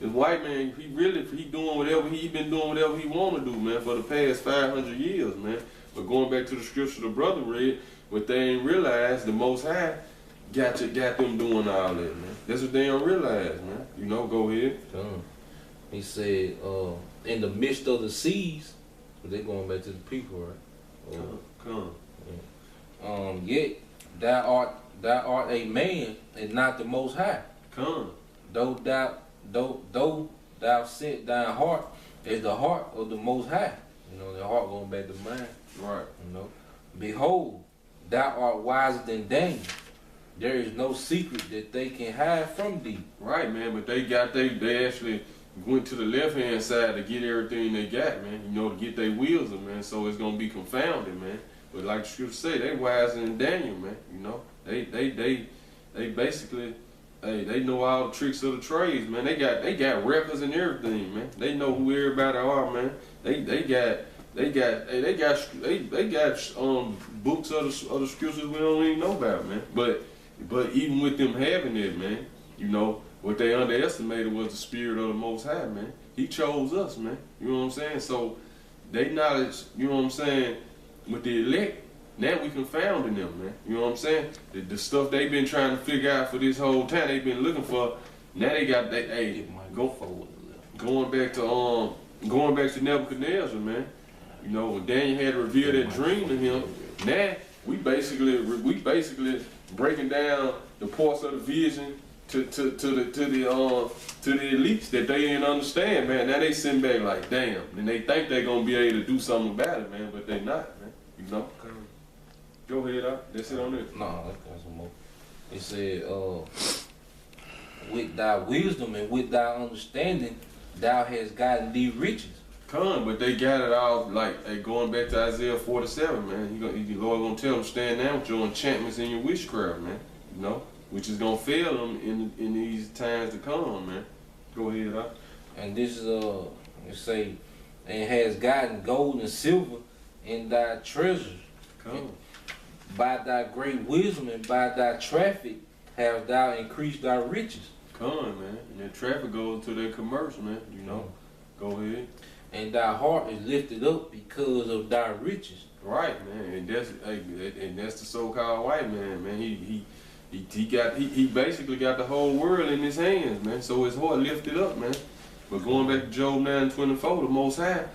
This white man, he doing whatever he been doing whatever he want to do, man, for the past 500 years, man. But going back to the scripture the brother read, what they ain't realized, the Most High got them doing all that, man. That's what they don't realize, man. You know, go ahead. He said, in the midst of the seas, but they going back to the people, right? Come. Yeah. Yet thou art a man and not the Most High. Come. Though thou set thine heart as the heart of the Most High. You know, the heart going back to mind. Right. You know. Behold, thou art wiser than Daniel. There is no secret that they can hide from thee. Right, man, but they actually went to the left hand side to get everything they got, man. You know, to get their wheels up, man. So it's gonna be confounded, man. But like the scripture say, they wiser than Daniel, man. You know, they basically, hey, they know all the tricks of the trades, man. They got records and everything, man. They know who everybody are, man. They got books of the scriptures we don't even know about, man. But even with them having it, man, you know, what they underestimated was the spirit of the Most High, man. He chose us, man. You know what I'm saying? So they knowledge, you know what I'm saying, with the elect, now we confounding them, man. You know what I'm saying? The stuff they've been trying to figure out for this whole time, they've been looking for. Now they got going back to Nebuchadnezzar, man. You know, when Daniel had revealed that dream to him, now we basically breaking down the parts of the vision to the elites that they didn't understand, man. Now they sitting back like, damn, and they think they're gonna be able to do something about it, man, but they not, man. You know. Go ahead, that's it on this. No, that's some more. It said, with thy wisdom and with thy understanding, thou hast gotten thee riches. But they got it all, like going back to Isaiah 47, man. The Lord gonna tell them, stand down with your enchantments and your witchcraft, man. You know, which is gonna fail them in these times to come, man. Go ahead, And this is it say, and has gotten gold and silver in thy treasures. By thy great wisdom and by thy traffic have thou increased thy riches. Man. And that traffic goes to their commerce, man. You know. Go ahead. And thy heart is lifted up because of thy riches. Right, man. And that's the so-called white man, man. He basically got the whole world in his hands, man. So his heart lifted up, man. But going back to Job 9:24, the Most High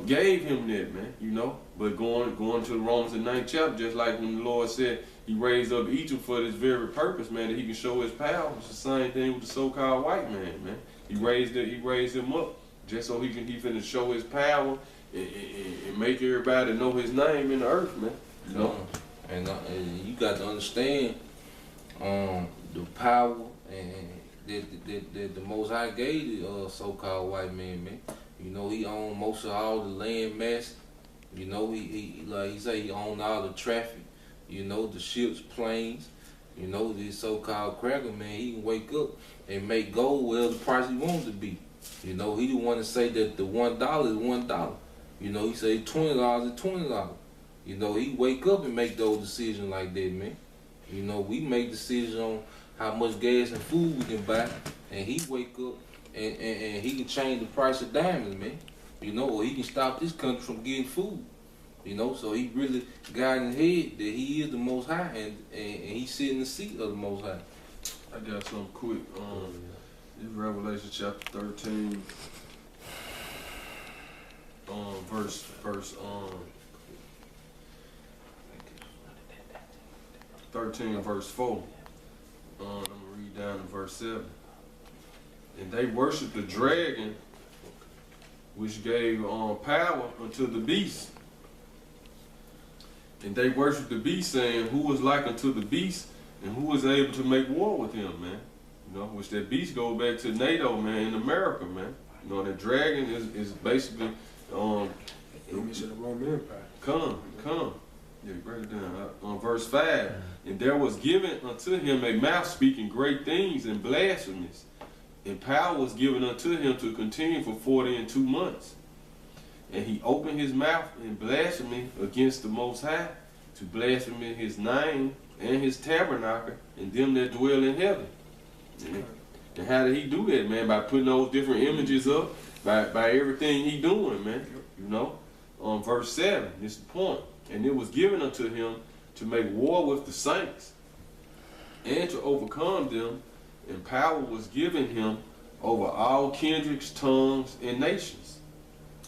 gave him that, man. You know. But going to Romans the 9th chapter, just like when the Lord said He raised up Egypt for this very purpose, man, that He can show His power. It's the same thing with the so-called white man, man. He raised him up just so he finna show His power and make everybody know His name in the earth, man. You know. And you got to understand the power and that the Most High gave the so-called white man, man. You know, he owned most of all the land mass. You know, he like he say he owned all the traffic. You know, the ships, planes. You know, this so-called cracker man, he can wake up and make gold whatever the price he wants to be. You know, he didn't want to say that the $1 is $1. You know, he say $20 is $20. You know, he wake up and make those decisions like that, man. You know, we make decisions on how much gas and food we can buy, and he wake up and he can change the price of diamonds, man. You know, or he can stop this country from getting food. You know, so he really got in his head that he is the Most High, and he sit in the seat of the Most High. I got something quick. This Revelation chapter 13, verse 13 verse 4. I'm gonna read down to verse 7. And they worshiped the dragon, which gave power unto the beast. And they worshiped the beast, saying, who was like unto the beast, and who was able to make war with him, man? You know, which that beast goes back to NATO, man, in America, man. You know, that dragon is basically image of the Roman Empire. Come. Yeah, break it down. On verse 5, and there was given unto him a mouth speaking great things and blasphemies, and power was given unto him to continue for 42 months. And he opened his mouth in blasphemy against the Most High, to blaspheme His name and His tabernacle and them that dwell in heaven. And how did he do that, man? By putting those different images up, by everything he doing, man. You know? Verse 7, this is the point. And it was given unto him to make war with the saints and to overcome them, and power was given him over all kindreds, tongues, and nations.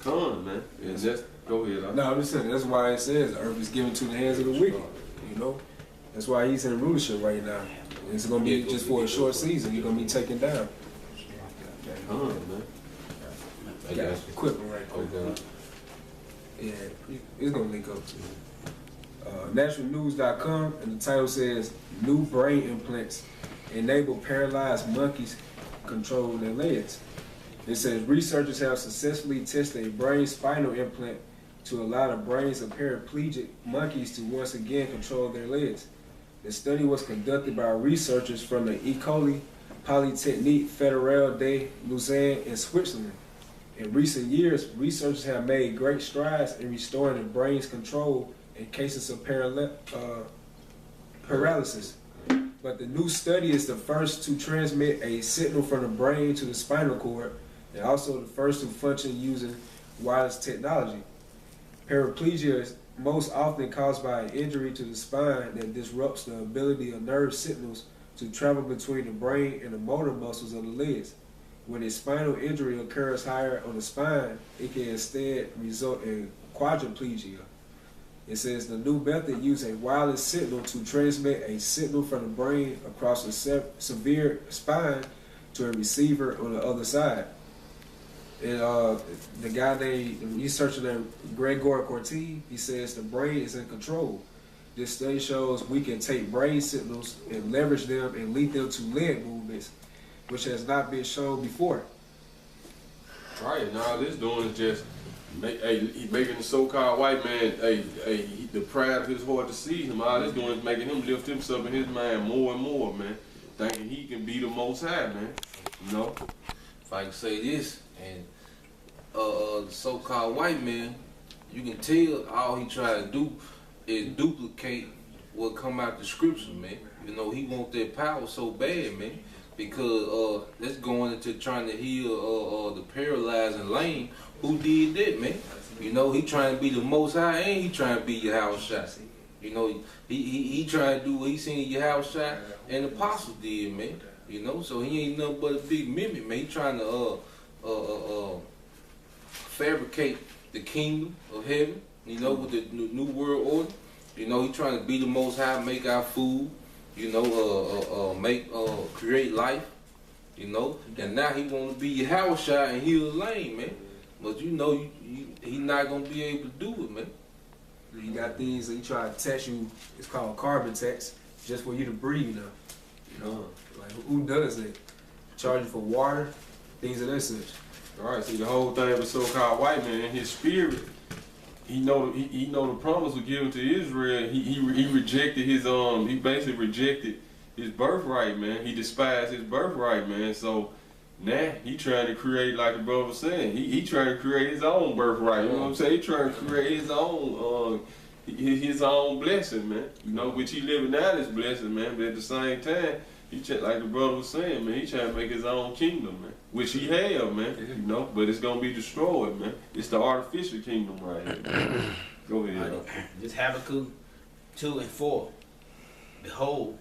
Come on, man. And that's, go ahead. No, I'm just saying, that's why it says the earth is given to the hands of the wicked. You know? That's why he's in rulership right now. It's going to be just for a short season. You're going to be taken down. Come on, man. You got equipment right there. Okay. Yeah, it's going to link up to it. Naturalnews.com, and the title says, New Brain Implants Enable Paralyzed Monkeys Control Their Legs. It says, researchers have successfully tested a brain spinal implant to allow the brains of paraplegic monkeys to once again control their legs. The study was conducted by researchers from the École Polytechnique Fédérale de Lausanne in Switzerland. In recent years, researchers have made great strides in restoring the brain's control in cases of paralysis. But the new study is the first to transmit a signal from the brain to the spinal cord, and also the first to function using wireless technology. Paraplegia is most often caused by an injury to the spine that disrupts the ability of nerve signals to travel between the brain and the motor muscles of the legs. When a spinal injury occurs higher on the spine, it can instead result in quadriplegia. It says the new method uses a wireless signal to transmit a signal from the brain across a severe spine to a receiver on the other side. And the guy named, the researcher named Gregor Corti, he says the brain is in control. This study shows we can take brain signals and leverage them and link them to leg movements, which has not been shown before. Right, and all this doing is just making the so-called white man the pride of his heart to see him. All this doing is making him lift himself in his mind more and more, man. Thinking he can be the most high, man. You know? If I can say this, and the so-called white man, you can tell all he try to do is duplicate what come out the scripture, man. You know, he want that power so bad, man, because that's going into trying to heal the paralyzed and lame. Who did that, man? You know, he trying to be the most high, and he trying to be your house shot. You know, he trying to do what he seen your house shot and the apostle did, man. You know, so he ain't nothing but a big mimic, man. He trying to fabricate the kingdom of heaven, you know, with the new world order. You know, he trying to be the most high, make our food, you know, create life, you know. And now he want to be your house shot and heal the lame, man. But you know, he not gonna be able to do it, man. You got things that he try to test you. It's called carbon tax, just for you to breathe now. You know, like who does it? Charge you for water, things of that such. All right, see the whole thing with so-called white man, his spirit, he know the promise was given to Israel. He rejected his he basically rejected his birthright, man. He despised his birthright, man. So now he trying to create, like the brother was saying, he trying to create his own birthright. You know what I'm saying? He trying to create his own blessing, man. You know, which he living out his blessing, man. But at the same time, like the brother was saying, man, he trying to make his own kingdom, man. Which he have, man. You know, but it's gonna be destroyed, man. It's the artificial kingdom right here. Go ahead. This Habakkuk 2 and 4. Behold,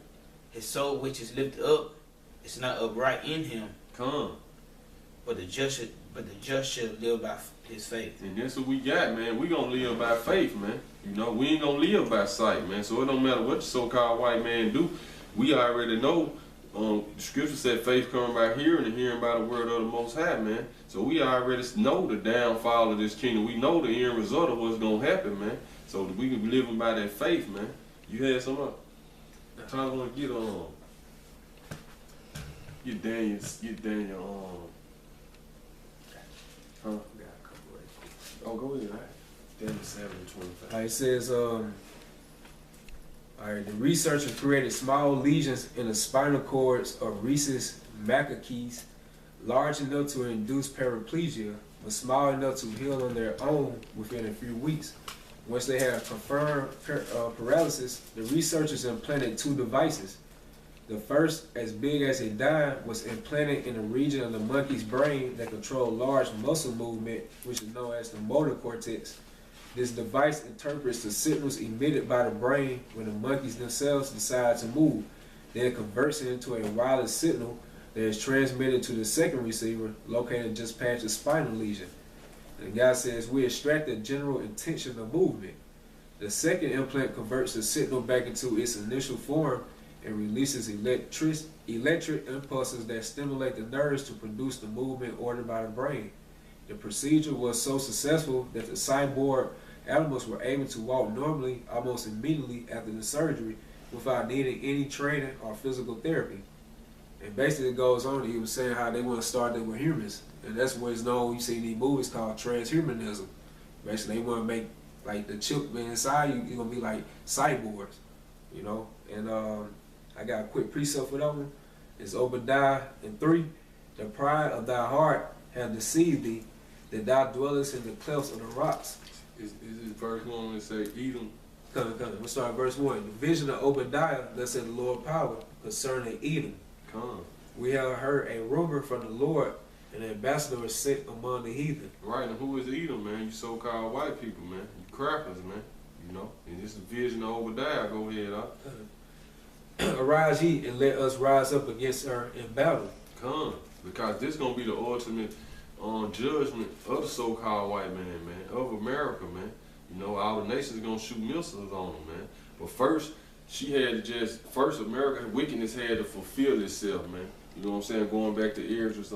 his soul which is lifted up is not upright in him. Come. But the just shall live by his faith. And that's what we got, man. We gonna live by faith, man. You know, we ain't gonna live by sight, man. So it don't matter what the so-called white man do. We already know. The scripture said faith coming by hearing and hearing by the word of the Most High, man. So we already know the downfall of this kingdom. We know the end result of what's gonna happen, man. So we can be living by that faith, man. You had some up. I want to get Daniel. Huh? Oh, go ahead. Daniel 7:25. It says, alright, the researchers created small lesions in the spinal cords of rhesus macaques, large enough to induce paraplegia, but small enough to heal on their own within a few weeks. Once they had confirmed paralysis, the researchers implanted two devices. The first, as big as a dime, was implanted in a region of the monkey's brain that controlled large muscle movement, which is known as the motor cortex. This device interprets the signals emitted by the brain when the monkeys themselves decide to move. Then it converts it into a wireless signal that is transmitted to the second receiver, located just past the spinal lesion. And the guy says, we extract the general intention of movement. The second implant converts the signal back into its initial form and releases electric impulses that stimulate the nerves to produce the movement ordered by the brain. The procedure was so successful that the cyborg animals were able to walk normally almost immediately after the surgery without needing any training or physical therapy. And basically it goes on, he was saying how they want to start them with humans. And that's what it's known, you see these movies called transhumanism. Basically they want to make like the chip inside you, you're going to be like cyborgs, you know. And I got a quick precept for that one. It's Obadiah 3. The pride of thy heart hath deceived thee, that thou dwellest in the clefts of the rocks. Is this verse 1 that say Edom? Come. We'll start verse 1. The vision of Obadiah, thus said the Lord power, concerning Edom. Come. We have heard a rumor from the Lord, and an ambassador is sent among the heathen. Right, and who is Edom, man? You so-called white people, man. You crackers, man. You know? And this is the vision of Obadiah. Go ahead, Arise ye, and let us rise up against her in battle. Come. Because this going to be the ultimate judgment of the so-called white man, of America, man. You know, all the nations going to shoot missiles on them, man. But first, America's wickedness had to fulfill itself, man. You know what I'm saying? Going back to Ezra's,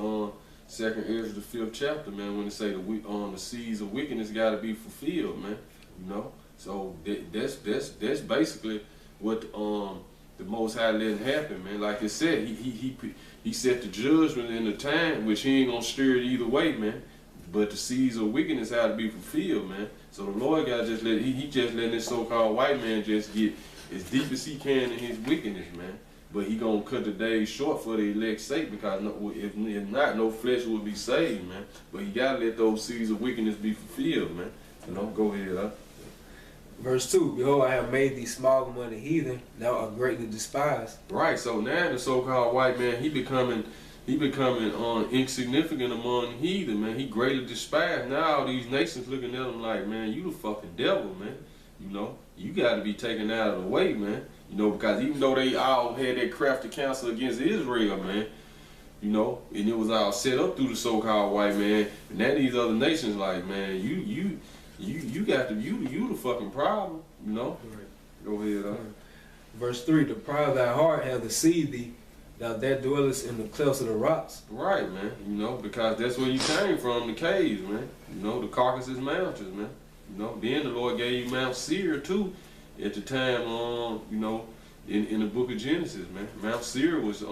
second Ezra, the 5th chapter, man, when they say the seeds of wickedness got to be fulfilled, man. You know? So that's basically what the Most High letting happen, man. Like I said, he set the judgment in the time, which he ain't gonna steer it either way, man. But the seeds of wickedness had to be fulfilled, man. So the Lord got just he just letting this so-called white man just get as deep as he can in his wickedness, man. But he gonna cut the days short for the elect's sake, because if not, no flesh would be saved, man. But he gotta let those seeds of wickedness be fulfilled, man. You know, go ahead, Verse 2, behold, I have made thee small among the heathen, thou art greatly despised. Right, so now the so-called white man, he becoming insignificant among the heathen, man. He greatly despised. Now all these nations looking at him like, man, you the fucking devil, man. You know, you got to be taken out of the way, man. You know, because even though they all had that crafty counsel against Israel, man, you know, and it was all set up through the so-called white man, and now these other nations like, man, you the fucking problem, you know. Right. Go ahead, Verse 3, the pride of thy heart hath deceived thee, thou that dwellest in the clefts of the rocks. Right, man. You know, because that's where you came from, the caves, man. You know, the Caucasus Mountains, man. You know, then the Lord gave you Mount Seir too, at the time, you know, in the book of Genesis, man. Mount Seir was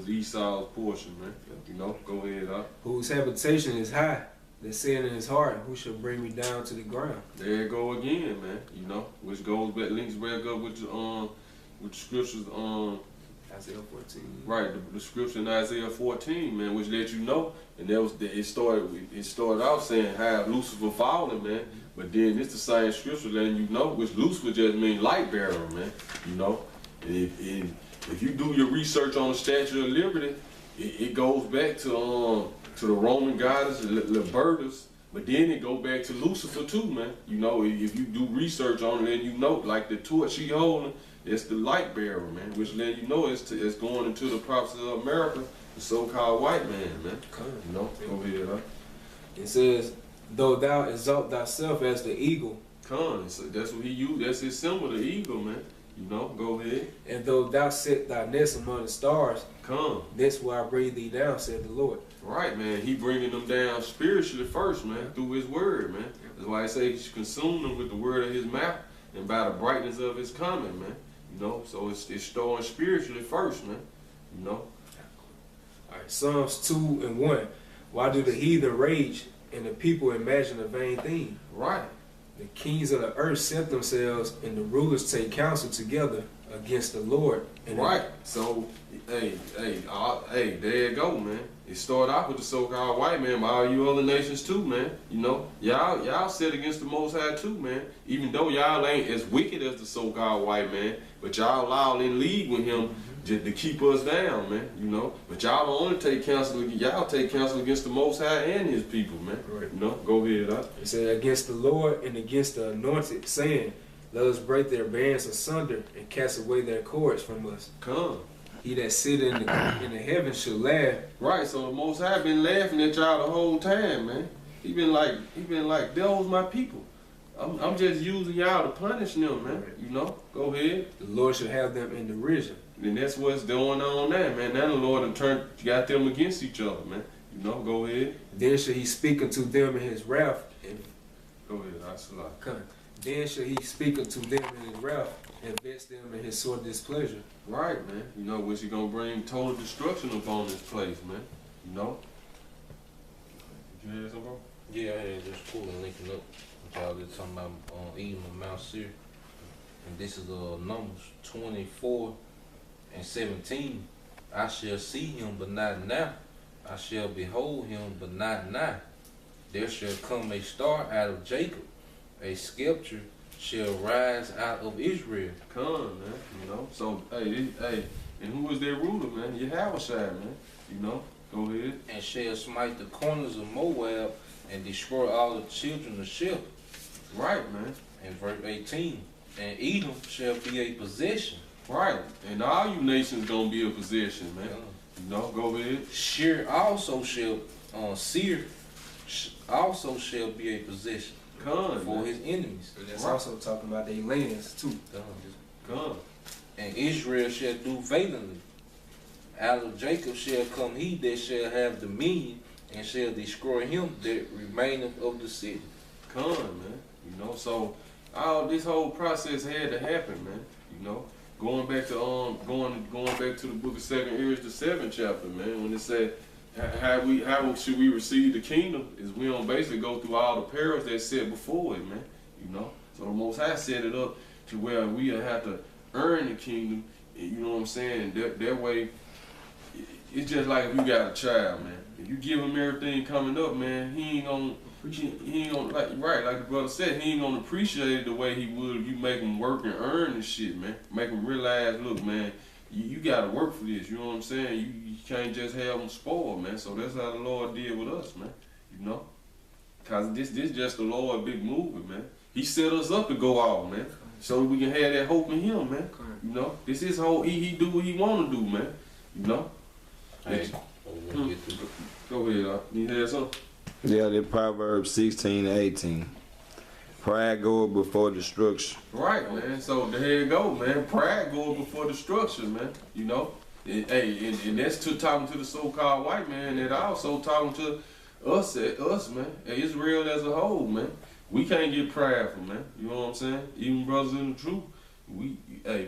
Esau's portion, man. You know, go ahead, Whose habitation is high, that said in his heart, who shall bring me down to the ground? There you go again, man. You know, which goes back, links back up with the scriptures, Isaiah 14. Right, the scripture in Isaiah 14, man, which let you know, and it started out saying how Lucifer fallen, man, but then it's the same scripture letting you know, which Lucifer just means light bearer, man. You know, if you do your research on the Statue of Liberty, it goes back to the Roman goddess Libertus, but then it go back to Lucifer too, man. You know, if you do research on it, and you know, like the torch she holding, it's the light bearer, man, which let you know it's going into the prophets of America, the so-called white man, man. You know, go ahead, It says, though thou exalt thyself as the eagle. So that's what he used. That's his symbol, the eagle, man. You know, go ahead. And though thou set thy nest among the stars, that's where I bring thee down, said the Lord. Right, man. He bringing them down spiritually first, man, through his word, man. That's why I say he should consume them with the word of his mouth and by the brightness of his coming, man. You know, so it's storing spiritually first, man. You know. All right, Psalms 2 and 1. Why do the heathen rage and the people imagine a vain thing? Right. The kings of the earth set themselves, and the rulers take counsel together against the Lord. And right. So, hey, there you go, man. It started off with the so-called white man, but all you other nations too, man. You know, y'all set against the Most High too, man. Even though y'all ain't as wicked as the so-called white man, but y'all in league with him just to keep us down, man. You know, but y'all don't only take counsel. Y'all take counsel against the Most High and His people, man. Right. You know, go ahead. It said, against the Lord and against the anointed, saying, let us break their bands asunder and cast away their cords from us. Come. He that sit in the heavens shall laugh. Right. So the Most High been laughing at y'all the whole time, man. He been like, those my people. I'm just using y'all to punish them, man. Right. You know, go ahead. The Lord shall have them in derision. And that's what's going on there, man. Now the Lord done got them against each other, man. You know, go ahead. Then shall he speak unto them in his wrath. Go ahead, I Then shall he speak unto them in his wrath and vex them in his sore displeasure. Right, man. You know, which is gonna bring total destruction upon this place, man. You know? Did you hear something, bro? Yeah, I had just cool and linking up. Y'all just talking about Edom and Mount Seir. And this is Numbers 24 and 17. I shall see him, but not now. I shall behold him, but not now. There shall come a star out of Jacob. A scepter shall rise out of Israel. Come, man. You know? So, hey, and who is their ruler, man? Yahweh, man. You know? Go ahead. And shall smite the corners of Moab and destroy all the children of Sheph. Right, man. And verse 18. And Edom shall be a possession. Right. And all you nations gonna be a possession, man. You know, go ahead. Seir also shall also shall be a possession Come, for man. his enemies. But that's also talking about their lands too. Come. And Israel shall do valiantly. Out of Jacob shall come he that shall have dominion, and shall destroy him that remaineth of the city. Come, man. You know, so all this whole process had to happen, man. You know, going back to going back to the book of 2 Ezra, the 7th chapter, man, when it said how should we receive the kingdom is we don't basically go through all the perils that's set before it, man. You know, so the Most High set it up to where we have to earn the kingdom. And you know what I'm saying? That way, it's just like if you got a child, man. If you give him everything coming up, man, he ain't gonna like the brother said, he ain't gonna appreciate it the way he would if you make him work and earn and shit, man. Make him realize, look, man, you gotta work for this. You know what I'm saying? You can't just have them spoiled, man. So that's how the Lord did with us, man. You know, cause this just the Lord big movement, man. He set us up to go out, man, so we can have that hope in Him, man. You know, this is how He do what He wanna do, man. You know. Hey, Go ahead, you hear something? Yeah, the Proverbs 16 and 18. Pride goeth before destruction. Right, man. So there you go, man. Pride goes before destruction, man. You know, and that's talking to the so-called white man. And also talking to us, man. Israel as a whole, man. We can't get prideful, man. You know what I'm saying? Even brothers in the truth,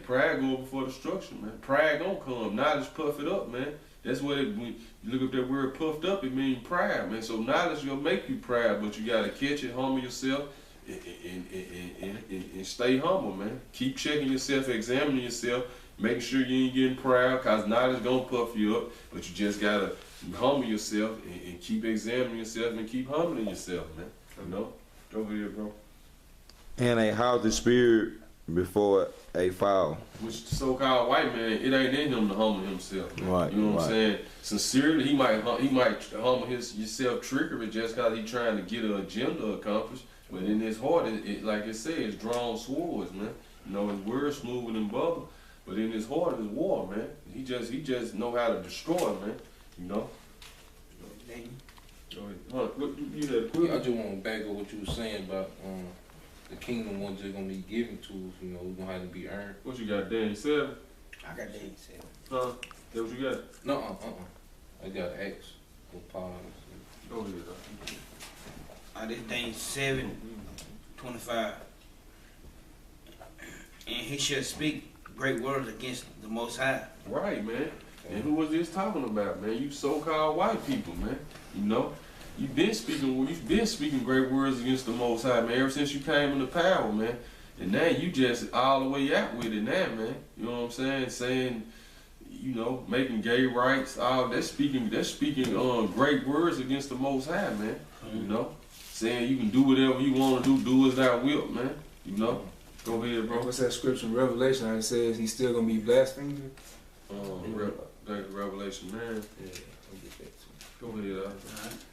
pride goes before destruction, man. Pride gonna come. Knowledge puff it up, man. That's what when you look up that word puffed up, it means pride, man. So knowledge gonna make you proud, but you gotta catch it, humble yourself, and stay humble, man. Keep checking yourself, examining yourself, making sure you ain't getting proud, cause knowledge gonna puff you up, but you just gotta humble yourself and keep examining yourself and keep humbling yourself, man. You know? Go ahead, bro. And a haughty spirit before a fall. Which the so-called white man, it ain't in him to humble himself, man. Right, You know what I'm right. saying? Sincerely, he might humble yourself trickery just cause he trying to get an agenda accomplished. But in his heart, it like it says, it's drawn swords, man. You know, his words smoother than butter, but in his heart is war, man. He just know how to destroy, man. You know. Go ahead. What you had? I just want to back up what you were saying about the kingdom wasn't just gonna be given to us. You know, we're gonna have to be earned. What you got, Daniel 7? I got Daniel 7. Huh? That what you got? No, I got Acts. Paul. Go ahead. This Daniel 7, 25. And he shall speak great words against the Most High. Right, man. And who was this talking about, man? You so-called white people, man. You know, you've been speaking great words against the Most High, man, ever since you came into power, man. And now you just all the way out with it now, man. You know what I'm saying? Saying, you know, making gay rights, all that's speaking great words against the Most High, man. You know, saying you can do whatever you want to do as thou wilt, man. You know. Go ahead, bro. What's that scripture in Revelation? How it says he's still gonna be blaspheming? Revelation 9. Yeah, I'll get back to you. Go ahead. Alright.